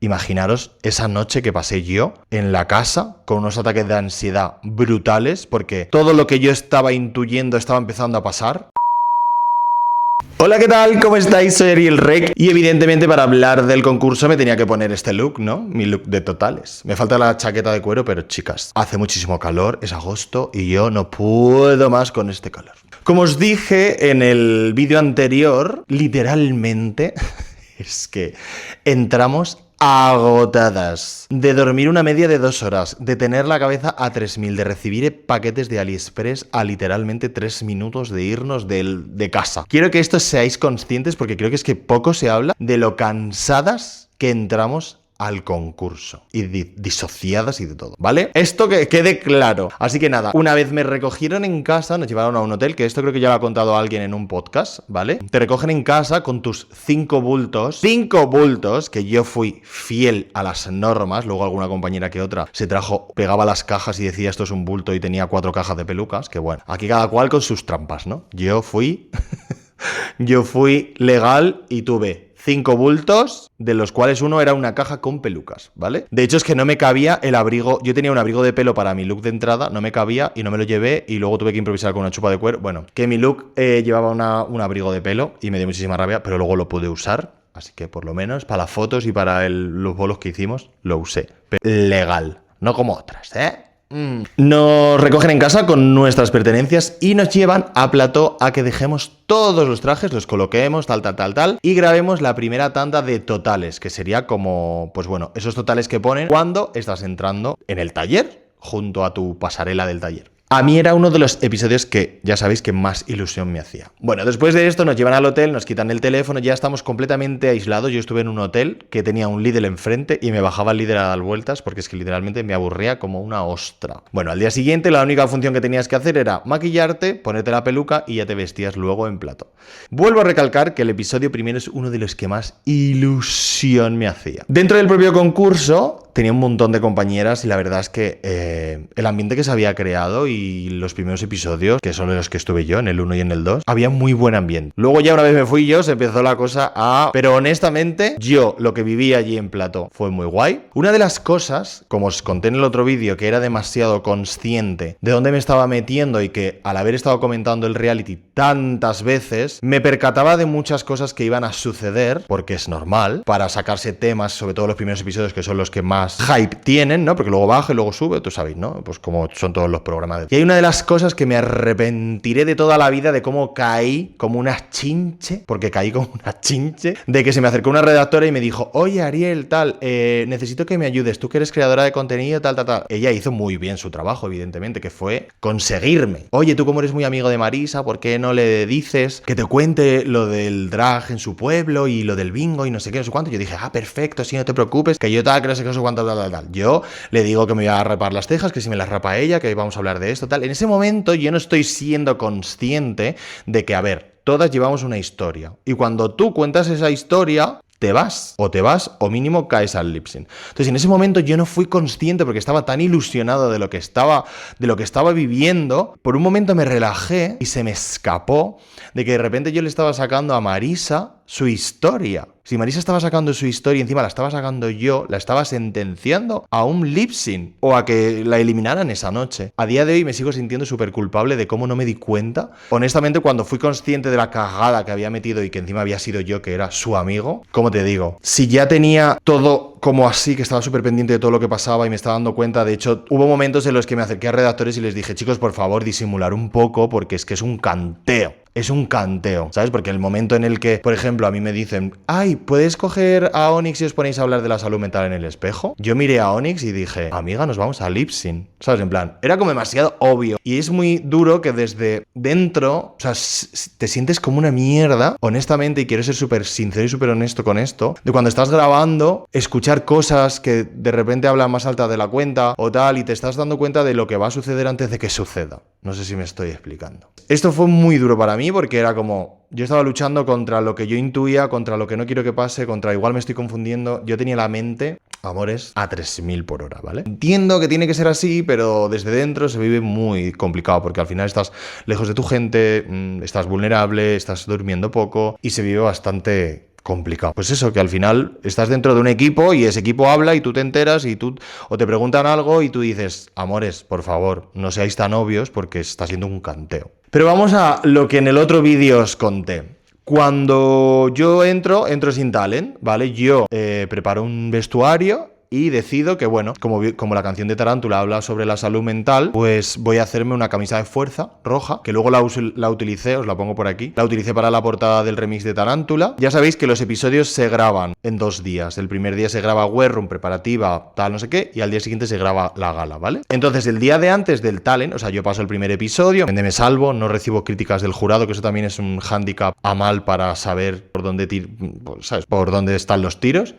Imaginaros esa noche que pasé yo en la casa con unos ataques de ansiedad brutales porque todo lo que yo estaba intuyendo estaba empezando a pasar. Hola, ¿qué tal? ¿Cómo estáis? Soy Ariel Rec y evidentemente para hablar del concurso me tenía que poner este look, ¿no? Mi look de totales. Me falta la chaqueta de cuero, pero chicas, hace muchísimo calor, es agosto y yo no puedo más con este calor. Como os dije en el vídeo anterior, literalmente es que entramos agotadas, de dormir una media de 2 horas, de tener la cabeza a 3000, de recibir paquetes de AliExpress a literalmente 3 minutos de irnos de casa. Quiero que esto seáis conscientes porque creo que es que poco se habla de lo cansadas que entramos al concurso y disociadas y de todo, ¿vale? Esto que quede claro. Así que nada, una vez me recogieron en casa, nos llevaron a un hotel, que esto creo que ya lo ha contado alguien en un podcast, ¿vale? Te recogen en casa con tus 5 bultos, que yo fui fiel a las normas, luego alguna compañera que otra se pegaba las cajas y decía esto es un bulto y tenía 4 cajas de pelucas, que bueno, aquí cada cual con sus trampas, ¿no? Yo fui legal y tuve 5 bultos, de los cuales uno era una caja con pelucas, ¿vale? De hecho es que no me cabía el abrigo, yo tenía un abrigo de pelo para mi look de entrada, no me cabía y no me lo llevé y luego tuve que improvisar con una chupa de cuero. Bueno, que mi look llevaba un abrigo de pelo y me dio muchísima rabia, pero luego lo pude usar, así que por lo menos para las fotos y para los bolos que hicimos lo usé. Pero legal, no como otras, ¿eh? Nos recogen en casa con nuestras pertenencias y nos llevan a plató a que dejemos todos los trajes, los coloquemos, tal, y grabemos la primera tanda de totales, que sería como, pues bueno, esos totales que ponen cuando estás entrando en el taller, junto a tu pasarela del taller. A mí era uno de los episodios que ya sabéis que más ilusión me hacía. Bueno, después de esto nos llevan al hotel, nos quitan el teléfono, ya estamos completamente aislados. Yo estuve en un hotel que tenía un Lidl enfrente y me bajaba el Lidl a dar vueltas porque es que literalmente me aburría como una ostra. Bueno, al día siguiente la única función que tenías que hacer era maquillarte, ponerte la peluca y ya te vestías luego en plató. Vuelvo a recalcar que el episodio primero es uno de los que más ilusión me hacía. Dentro del propio concurso tenía un montón de compañeras y la verdad es que el ambiente que se había creado y los primeros episodios, que son los que estuve yo, en el 1 y en el 2, había muy buen ambiente. Luego ya una vez me fui yo, se empezó la cosa a... Pero honestamente, yo lo que viví allí en plató fue muy guay. Una de las cosas, como os conté en el otro vídeo, que era demasiado consciente de dónde me estaba metiendo y que al haber estado comentando el reality tantas veces, me percataba de muchas cosas que iban a suceder, porque es normal, para sacarse temas, sobre todo los primeros episodios, que son los que más hype tienen, ¿no? Porque luego baja y luego sube, tú sabéis, ¿no? Pues como son todos los programas de... Y hay una de las cosas que me arrepentiré de toda la vida de cómo caí como una chinche, porque caí como una chinche, de que se me acercó una redactora y me dijo, oye Ariel, tal, necesito que me ayudes, tú que eres creadora de contenido, tal. Ella hizo muy bien su trabajo, evidentemente, que fue conseguirme. Oye, tú como eres muy amigo de Marisa, ¿por qué no le dices que te cuente lo del drag en su pueblo y lo del bingo y no sé qué, no sé cuánto? Yo dije, perfecto, sí, no te preocupes, que yo tal, que no sé qué, no sé cuánto, tal. Yo le digo que me voy a rapar las cejas, que si me las rapa ella, que vamos a hablar de esto, tal. En ese momento yo no estoy siendo consciente de que, a ver, todas llevamos una historia. Y cuando tú cuentas esa historia, te vas o mínimo caes al lip sync. Entonces en ese momento yo no fui consciente porque estaba tan ilusionado de lo que estaba viviendo. Por un momento me relajé y se me escapó de que de repente yo le estaba sacando a Marisa su historia. Si Marisa estaba sacando su historia y encima la estaba sacando yo, la estaba sentenciando a un lip sync o a que la eliminaran esa noche. A día de hoy me sigo sintiendo súper culpable de cómo no me di cuenta. Honestamente, cuando fui consciente de la cagada que había metido y que encima había sido yo, que era su amigo, ¿cómo te digo? Si ya tenía todo como así, que estaba súper pendiente de todo lo que pasaba y me estaba dando cuenta, de hecho, hubo momentos en los que me acerqué a redactores y les dije, chicos, por favor, disimular un poco porque es que es un canteo. Es un canteo, ¿sabes? Porque el momento en el que, por ejemplo, a mí me dicen, ay, ¿puedes coger a Onyx y os ponéis a hablar de la salud mental en el espejo? Yo miré a Onyx y dije, amiga, nos vamos a lip sync, ¿sabes? En plan, era como demasiado obvio. Y es muy duro que desde dentro, o sea, te sientes como una mierda, honestamente, y quiero ser súper sincero y súper honesto con esto, de cuando estás grabando, escuchar cosas que de repente hablan más alta de la cuenta o tal, y te estás dando cuenta de lo que va a suceder antes de que suceda. No sé si me estoy explicando. Esto fue muy duro para mí porque era como... Yo estaba luchando contra lo que yo intuía, contra lo que no quiero que pase, contra igual me estoy confundiendo. Yo tenía la mente, amores, a 3000 por hora, ¿vale? Entiendo que tiene que ser así, pero desde dentro se vive muy complicado porque al final estás lejos de tu gente, estás vulnerable, estás durmiendo poco y se vive bastante complicado. Pues eso, que al final estás dentro de un equipo y ese equipo habla y tú te enteras y tú, o te preguntan algo y tú dices, amores, por favor, no seáis tan obvios porque está siendo un canteo. Pero vamos a lo que en el otro vídeo os conté. Cuando yo entro sin talent, ¿vale? Yo preparo un vestuario y decido que, bueno, como la canción de Tarántula habla sobre la salud mental, pues voy a hacerme una camisa de fuerza roja, que luego la utilicé, os la pongo por aquí, la utilicé para la portada del remix de Tarántula. Ya sabéis que los episodios se graban en 2 días. El primer día se graba War Room, preparativa, tal, no sé qué, y al día siguiente se graba la gala, ¿vale? Entonces, el día de antes del talent, o sea, yo paso el primer episodio, me salvo, no recibo críticas del jurado, que eso también es un hándicap a mal para saber por dónde, ¿sabes? Por dónde están los tiros.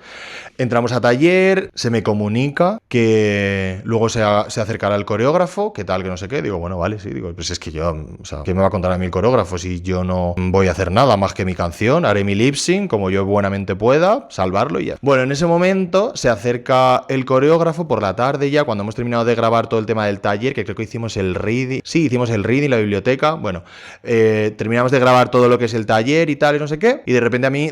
Entramos a taller, se me comunica que luego se acercará el coreógrafo, que tal, que no sé qué. Digo, bueno, vale, sí. Digo, pues es que yo, o sea, ¿qué me va a contar a mí el coreógrafo si yo no voy a hacer nada más que mi canción? Haré mi lip sync como yo buenamente pueda, salvarlo y ya. Bueno, en ese momento se acerca el coreógrafo por la tarde ya, cuando hemos terminado de grabar todo el tema del taller, que creo que hicimos el reading. Sí, hicimos el reading, la biblioteca. Bueno, terminamos de grabar todo lo que es el taller y tal, y no sé qué. Y de repente a mí,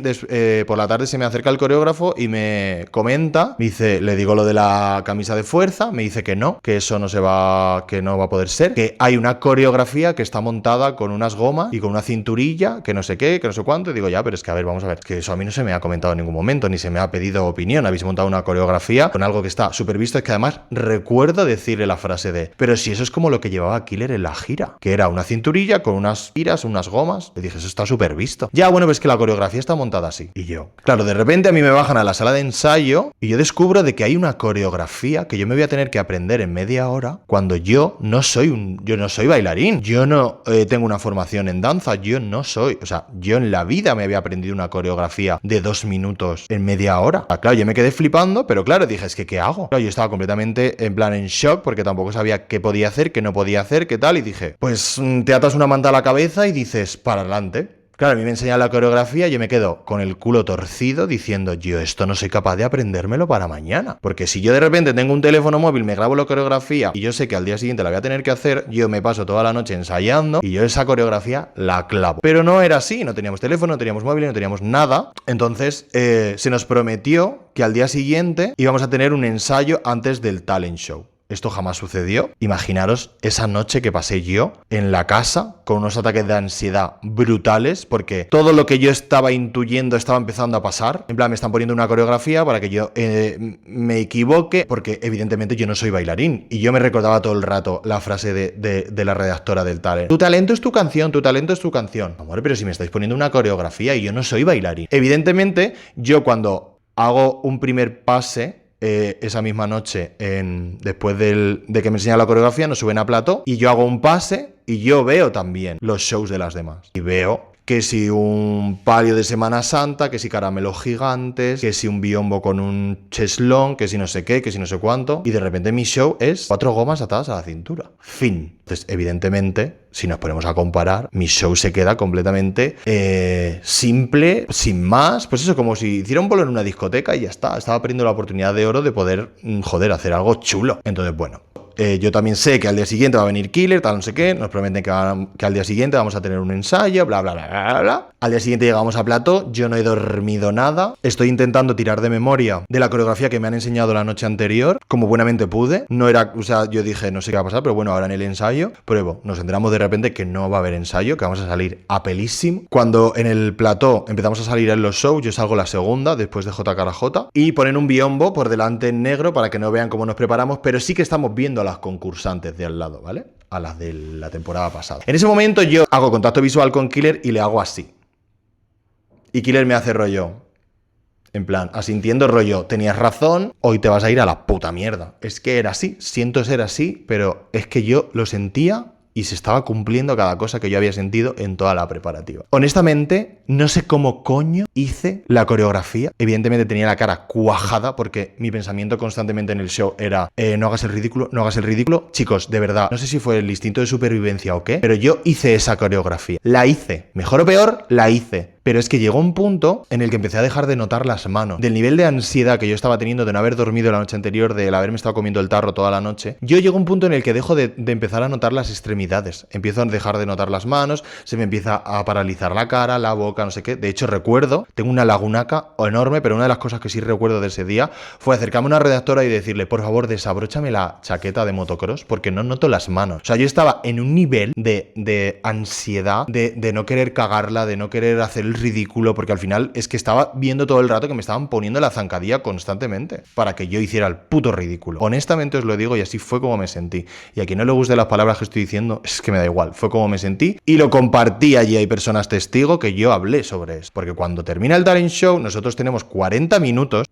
por la tarde se me acerca el coreógrafo y me comenta, me dice, le digo lo de la camisa de fuerza, me dice que no, que eso no va a poder ser, que hay una coreografía que está montada con unas gomas y con una cinturilla, que no sé qué, que no sé cuánto, y digo, ya, pero es que a ver, vamos a ver, que eso a mí no se me ha comentado en ningún momento, ni se me ha pedido opinión, habéis montado una coreografía con algo que está súper visto, es que además recuerdo decirle la frase de, pero si eso es como lo que llevaba Killer en la gira, que era una cinturilla con unas tiras, unas gomas, le dije, eso está súper visto. Ya, bueno, pues que la coreografía está montada así. Y yo, claro, de repente a mí me bajan a la sala de ensayo y yo descubro de que hay una coreografía que yo me voy a tener que aprender en media hora cuando yo no soy bailarín, yo no tengo una formación en danza, yo en la vida me había aprendido una coreografía de 2 minutos en media hora. Claro, yo me quedé flipando, pero claro, dije, es que ¿qué hago? Claro, yo estaba completamente en plan en shock porque tampoco sabía qué podía hacer, qué no podía hacer, qué tal, y dije, pues te atas una manta a la cabeza y dices, para adelante. Claro, a mí me enseñan la coreografía y yo me quedo con el culo torcido diciendo, yo esto no soy capaz de aprendérmelo para mañana. Porque si yo de repente tengo un teléfono móvil, me grabo la coreografía y yo sé que al día siguiente la voy a tener que hacer, yo me paso toda la noche ensayando y yo esa coreografía la clavo. Pero no era así, no teníamos teléfono, no teníamos móvil, no teníamos nada. Entonces se nos prometió que al día siguiente íbamos a tener un ensayo antes del talent show. Esto jamás sucedió. Imaginaros esa noche que pasé yo en la casa con unos ataques de ansiedad brutales porque todo lo que yo estaba intuyendo estaba empezando a pasar. En plan, me están poniendo una coreografía para que yo me equivoque porque evidentemente yo no soy bailarín. Y yo me recordaba todo el rato la frase de la redactora del talent. Tu talento es tu canción, tu talento es tu canción. Amor, pero si me estáis poniendo una coreografía y yo no soy bailarín. Evidentemente, yo cuando hago un primer pase esa misma noche, después de que me enseñan la coreografía, nos suben a plató y yo hago un pase y yo veo también los shows de las demás. Y veo que si un palio de Semana Santa, que si caramelos gigantes, que si un biombo con un cheslón, que si no sé qué, que si no sé cuánto. Y de repente mi show es 4 gomas atadas a la cintura. Fin. Entonces, evidentemente, si nos ponemos a comparar, mi show se queda completamente simple, sin más. Pues eso, como si hiciera un bolo en una discoteca y ya está. Estaba perdiendo la oportunidad de oro de poder, hacer algo chulo. Entonces, bueno. Yo también sé que al día siguiente va a venir Killer, tal, no sé qué. Nos prometen que al día siguiente vamos a tener un ensayo, bla, bla, bla, bla, bla. Al día siguiente llegamos a plató. Yo no he dormido nada. Estoy intentando tirar de memoria de la coreografía que me han enseñado la noche anterior, como buenamente pude. No era, yo dije, no sé qué va a pasar, pero bueno, ahora en el ensayo pruebo. Nos enteramos de repente que no va a haber ensayo, que vamos a salir a pelísimo. Cuando en el plató empezamos a salir en los shows, yo salgo la segunda, después de JKJ, y ponen un biombo por delante en negro para que no vean cómo nos preparamos, pero sí que estamos viendo a las concursantes de al lado, ¿vale? A las de la temporada pasada. En ese momento yo hago contacto visual con Killer y le hago así. Y Killer me hace rollo, en plan, asintiendo rollo, tenías razón, hoy te vas a ir a la puta mierda. Es que era así, siento ser así, pero es que yo lo sentía y se estaba cumpliendo cada cosa que yo había sentido en toda la preparativa. Honestamente, no sé cómo coño hice la coreografía. Evidentemente tenía la cara cuajada porque mi pensamiento constantemente en el show era no hagas el ridículo, no hagas el ridículo. Chicos, de verdad, no sé si fue el instinto de supervivencia o qué, pero yo hice esa coreografía. La hice. Mejor o peor, la hice. Pero es que llegó un punto en el que empecé a dejar de notar las manos. Del nivel de ansiedad que yo estaba teniendo de no haber dormido la noche anterior, de haberme estado comiendo el tarro toda la noche, yo llego a un punto en el que dejo de empezar a notar las extremidades. Empiezo a dejar de notar las manos, se me empieza a paralizar la cara, la boca, no sé qué. De hecho, recuerdo, tengo una lagunaca enorme, pero una de las cosas que sí recuerdo de ese día fue acercarme a una redactora y decirle, por favor, desabróchame la chaqueta de motocross porque no noto las manos. O sea, yo estaba en un nivel de ansiedad, de no querer cagarla, de no querer hacer el ridículo, porque al final es que estaba viendo todo el rato que me estaban poniendo la zancadilla constantemente para que yo hiciera el puto ridículo. Honestamente os lo digo y así fue como me sentí. Y a quien no le guste las palabras que estoy diciendo, es que me da igual. Fue como me sentí y lo compartí allí. Hay personas testigo que yo hablé sobre eso. Porque cuando termina el talent show, nosotros tenemos 40 minutos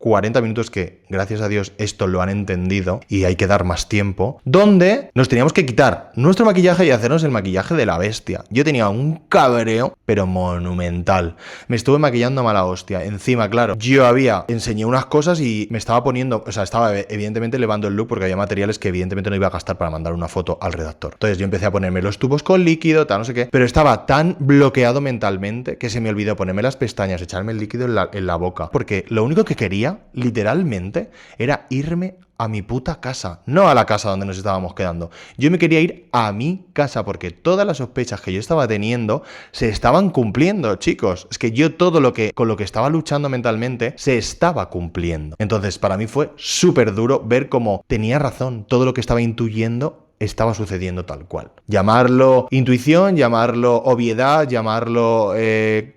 que, gracias a Dios, esto lo han entendido y hay que dar más tiempo, donde nos teníamos que quitar nuestro maquillaje y hacernos el maquillaje de la bestia. Yo tenía un cabreo, pero monumental. Me estuve maquillando a mala hostia. Encima, claro, yo enseñé unas cosas y me estaba poniendo, o sea, estaba evidentemente elevando el look porque había materiales que evidentemente no iba a gastar para mandar una foto al redactor. Entonces yo empecé a ponerme los tubos con líquido, tal, no sé qué, pero estaba tan bloqueado mentalmente que se me olvidó ponerme las pestañas, echarme el líquido en la boca, porque lo único que quería, literalmente, era irme a mi puta casa, no a la casa donde nos estábamos quedando. Yo me quería ir a mi casa porque todas las sospechas que yo estaba teniendo se estaban cumpliendo, chicos. Es que yo con lo que estaba luchando mentalmente se estaba cumpliendo. Entonces, para mí fue súper duro ver cómo tenía razón, todo lo que estaba intuyendo estaba sucediendo tal cual. Llamarlo intuición, llamarlo obviedad, llamarlo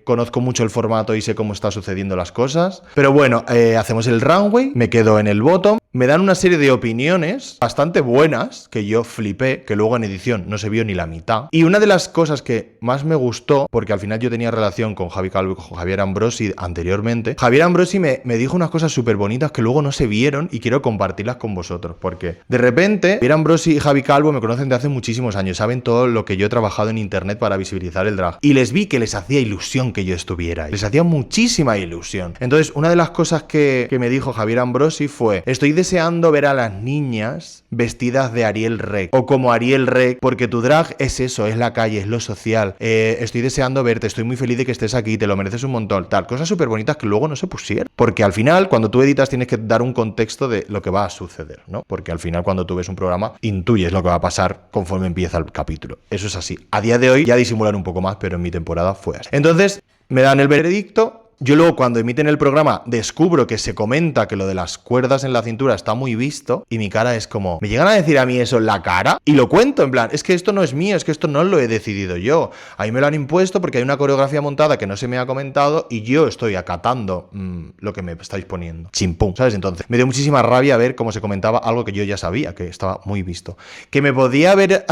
conozco mucho el formato y sé cómo está sucediendo las cosas. Pero bueno, hacemos el runway, me quedo en el bottom, me dan una serie de opiniones bastante buenas, que yo flipé, que luego en edición no se vio ni la mitad. Y una de las cosas que más me gustó, porque al final yo tenía relación con Javi Calvo y con Javier Ambrosi anteriormente, Javier Ambrosi me dijo unas cosas súper bonitas que luego no se vieron y quiero compartirlas con vosotros, porque de repente Javier Ambrosi y Javi Calvo me conocen de hace muchísimos años, saben todo lo que yo he trabajado en internet para visibilizar el drag. Y les vi que les hacía ilusión que yo estuviera ahí. Les hacía muchísima ilusión. Entonces, una de las cosas que me dijo Javier Ambrosi fue: estoy deseando ver a las niñas vestidas de Ariel Rec o como Ariel Rec, porque tu drag es eso, es la calle, es lo social. Estoy deseando verte, estoy muy feliz de que estés aquí, te lo mereces un montón. Tal, cosas súper bonitas que luego no se pusieron. Porque al final, cuando tú editas, tienes que dar un contexto de lo que va a suceder, ¿no? Porque al final, cuando tú ves un programa, intuyes lo que va a pasar conforme empieza el capítulo. Eso es así. A día de hoy ya disimulan un poco más, pero en mi temporada fue así. Entonces, me dan el veredicto. Yo luego, cuando emiten el programa, descubro que se comenta que lo de las cuerdas en la cintura está muy visto y mi cara es como, ¿me llegan a decir a mí eso en la cara? Y lo cuento, en plan, es que esto no es mío, es que esto no lo he decidido yo. Ahí me lo han impuesto porque hay una coreografía montada que no se me ha comentado y yo estoy acatando lo que me estáis poniendo. Chimpum, ¿sabes? Entonces, me dio muchísima rabia ver cómo se comentaba algo que yo ya sabía, que estaba muy visto. Que me podía haber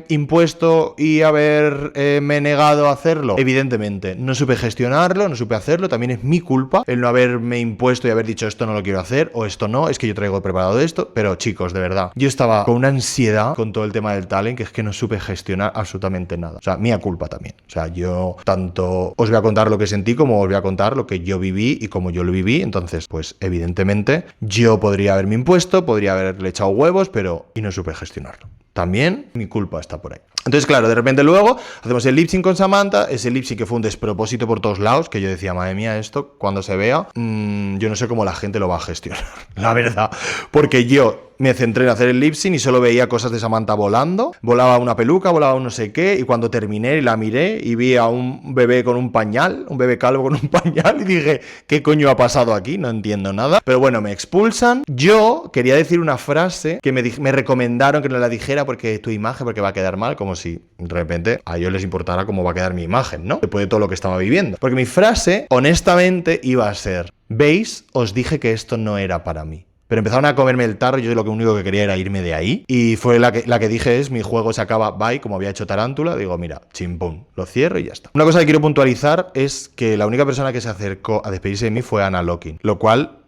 impuesto y haberme negado a hacerlo. Evidentemente, no supe gestionarlo, no supe hacerlo. También es mi culpa el no haberme impuesto y haber dicho esto no lo quiero hacer o esto no, es que yo traigo preparado esto. Pero chicos, de verdad, yo estaba con una ansiedad con todo el tema del talent que es que no supe gestionar absolutamente nada. O sea, mía culpa también. O sea, yo tanto os voy a contar lo que sentí como os voy a contar lo que yo viví y cómo yo lo viví. Entonces, pues evidentemente yo podría haberme impuesto, podría haberle echado huevos, pero y no supe gestionarlo. También mi culpa está por ahí. Entonces, claro, de repente luego hacemos el lip sync con Samantha. Ese lip sync que fue un despropósito por todos lados, que yo decía, madre mía, esto cuando se vea, yo no sé cómo la gente lo va a gestionar, la verdad. Porque yo me centré en hacer el lip sync y solo veía cosas de Samantha volando. Volaba una peluca, volaba un no sé qué, y cuando terminé la miré y vi a un bebé con un pañal, un bebé calvo con un pañal, y dije, ¿qué coño ha pasado aquí? No entiendo nada. Pero bueno, me expulsan. Yo quería decir una frase que me recomendaron que no la dijera porque tu imagen, porque va a quedar mal, como si de repente a ellos les importara cómo va a quedar mi imagen, ¿no? Después de todo lo que estaba viviendo. Porque mi frase, honestamente, iba a ser: ¿veis? Os dije que esto no era para mí. Pero empezaron a comerme el tarro y yo lo único que quería era irme de ahí. Y fue la que dije es, mi juego se acaba, bye, como había hecho Tarántula. Digo, mira, chimpum, lo cierro y ya está. Una cosa que quiero puntualizar es que la única persona que se acercó a despedirse de mí fue Ana Locking, lo cual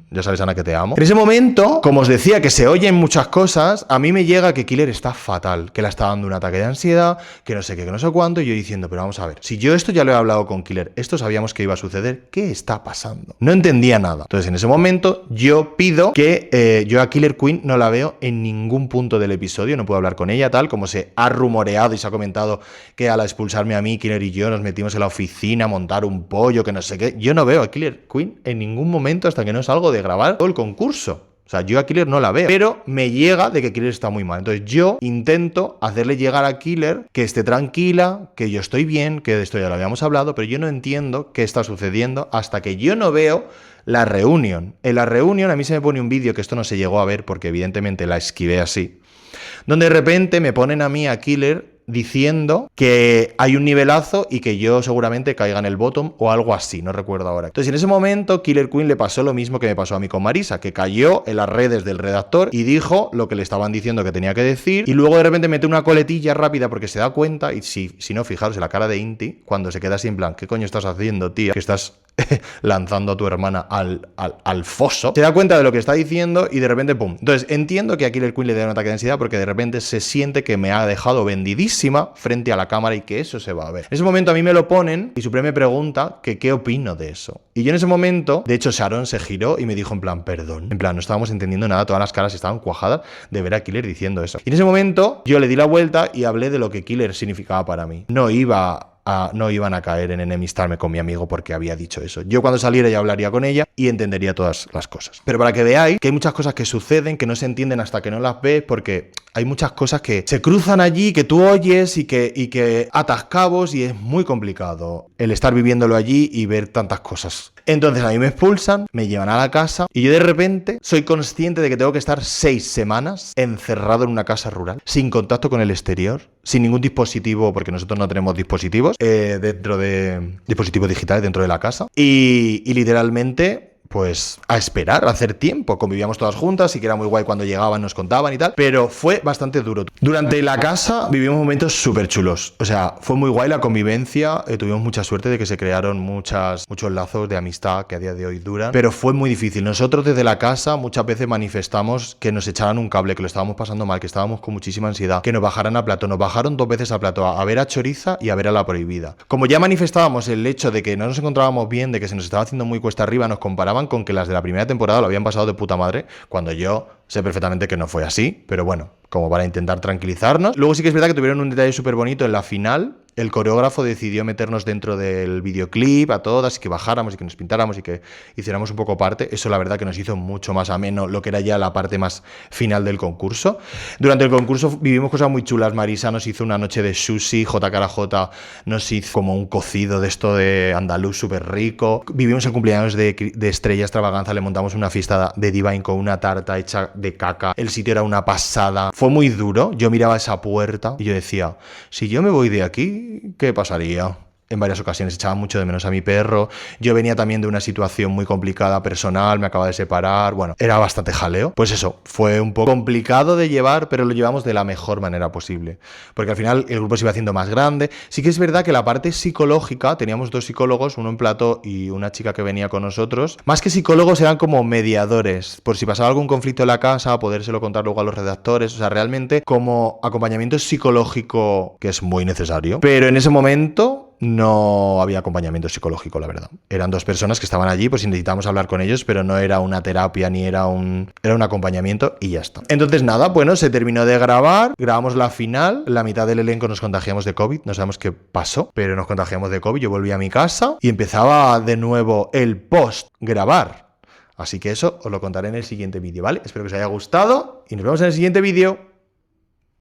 ya sabes, Ana, que te amo. En ese momento, como os decía, que se oyen muchas cosas, a mí me llega que Killer está fatal, que le está dando un ataque de ansiedad, que no sé qué, que no sé cuánto, y yo diciendo, pero vamos a ver, si yo esto ya lo he hablado con Killer, esto sabíamos que iba a suceder, ¿qué está pasando? No entendía nada. Entonces, en ese momento, yo pido que yo a Killer Queen no la veo en ningún punto del episodio, no puedo hablar con ella, tal, como se ha rumoreado y se ha comentado que al expulsarme a mí, Killer y yo nos metimos en la oficina a montar un pollo, que no sé qué. Yo no veo a Killer Queen en ningún momento hasta que no salgo de grabar todo el concurso. O sea, yo a Killer no la veo, pero me llega de que Killer está muy mal. Entonces yo intento hacerle llegar a Killer que esté tranquila, que yo estoy bien, que de esto ya lo habíamos hablado, pero yo no entiendo qué está sucediendo hasta que yo no veo la reunión. En la reunión a mí se me pone un vídeo, que esto no se llegó a ver porque evidentemente la esquivé así, donde de repente me ponen a mí, a Killer, diciendo que hay un nivelazo y que yo seguramente caiga en el bottom o algo así, no recuerdo ahora. Entonces en ese momento Killer Queen le pasó lo mismo que me pasó a mí con Marisa, que cayó en las redes del redactor y dijo lo que le estaban diciendo que tenía que decir, y luego de repente mete una coletilla rápida porque se da cuenta, y si no, fijaros en la cara de Inti, cuando se queda así en plan, ¿qué coño estás haciendo, tía? Que estás lanzando a tu hermana al foso, se da cuenta de lo que está diciendo y de repente ¡pum! Entonces entiendo que a Killer Queen le dé un ataque de ansiedad porque de repente se siente que me ha dejado vendidísima frente a la cámara y que eso se va a ver. En ese momento a mí me lo ponen y Supreme me pregunta que qué opino de eso. Y yo en ese momento, de hecho Sharon se giró y me dijo en plan, perdón. En plan, no estábamos entendiendo nada, todas las caras estaban cuajadas de ver a Killer diciendo eso. Y en ese momento yo le di la vuelta y hablé de lo que Killer significaba para mí. No iban a caer en enemistarme con mi amigo porque había dicho eso. Yo cuando saliera ya hablaría con ella y entendería todas las cosas. Pero para que veáis que hay muchas cosas que suceden que no se entienden hasta que no las ves, porque hay muchas cosas que se cruzan allí, que tú oyes y que atas cabos, y es muy complicado el estar viviéndolo allí y ver tantas cosas. Entonces a mí me expulsan, me llevan a la casa y yo de repente soy consciente de que tengo que estar 6 semanas encerrado en una casa rural, sin contacto con el exterior, sin ningún dispositivo, porque nosotros no tenemos dispositivos dentro de dispositivos digitales dentro de la casa, y literalmente pues a esperar, a hacer tiempo. Convivíamos todas juntas y que era muy guay cuando llegaban, nos contaban y tal, pero fue bastante duro. Durante la casa vivimos momentos súper chulos, o sea, fue muy guay la convivencia, tuvimos mucha suerte de que se crearon muchos lazos de amistad que a día de hoy duran, pero fue muy difícil. Nosotros desde la casa muchas veces manifestamos que nos echaran un cable, que lo estábamos pasando mal, que estábamos con muchísima ansiedad, que nos bajaran a plató. Nos bajaron 2 veces a plató, a ver a Choriza y a ver a La Prohibida. Como ya manifestábamos el hecho de que no nos encontrábamos bien, de que se nos estaba haciendo muy cuesta arriba, nos comparaban con que las de la primera temporada lo habían pasado de puta madre, cuando yo sé perfectamente que no fue así, pero bueno, como para intentar tranquilizarnos. Luego sí que es verdad que tuvieron un detalle súper bonito en la final. El coreógrafo decidió meternos dentro del videoclip a todas y que bajáramos y que nos pintáramos y que hiciéramos un poco parte. Eso la verdad que nos hizo mucho más ameno lo que era ya la parte más final del concurso. Durante el concurso vivimos cosas muy chulas. Marisa nos hizo una noche de sushi, JKJ nos hizo como un cocido de esto de andaluz súper rico. Vivimos el cumpleaños de Estrella Extravaganza, le montamos una fiesta de Divine con una tarta hecha de caca. El sitio era una pasada. Fue muy duro. Yo miraba esa puerta y yo decía, si yo me voy de aquí, ¿qué pasaría? En varias ocasiones echaba mucho de menos a mi perro. Yo venía también de una situación muy complicada personal, me acababa de separar, bueno, era bastante jaleo. Pues eso, fue un poco complicado de llevar, pero lo llevamos de la mejor manera posible. Porque al final el grupo se iba haciendo más grande. Sí que es verdad que la parte psicológica, teníamos 2 psicólogos, uno en plató y una chica que venía con nosotros. Más que psicólogos eran como mediadores, por si pasaba algún conflicto en la casa, podérselo contar luego a los redactores. O sea, realmente como acompañamiento psicológico, que es muy necesario. Pero en ese momento no había acompañamiento psicológico, la verdad. Eran 2 personas que estaban allí, pues necesitábamos hablar con ellos, pero no era una terapia ni era un acompañamiento y ya está. Entonces nada, bueno, se terminó de grabar, grabamos la final, la mitad del elenco nos contagiamos de COVID, no sabemos qué pasó, pero nos contagiamos de COVID, yo volví a mi casa y empezaba de nuevo el post-grabar. Así que eso os lo contaré en el siguiente vídeo, ¿vale? Espero que os haya gustado y nos vemos en el siguiente vídeo.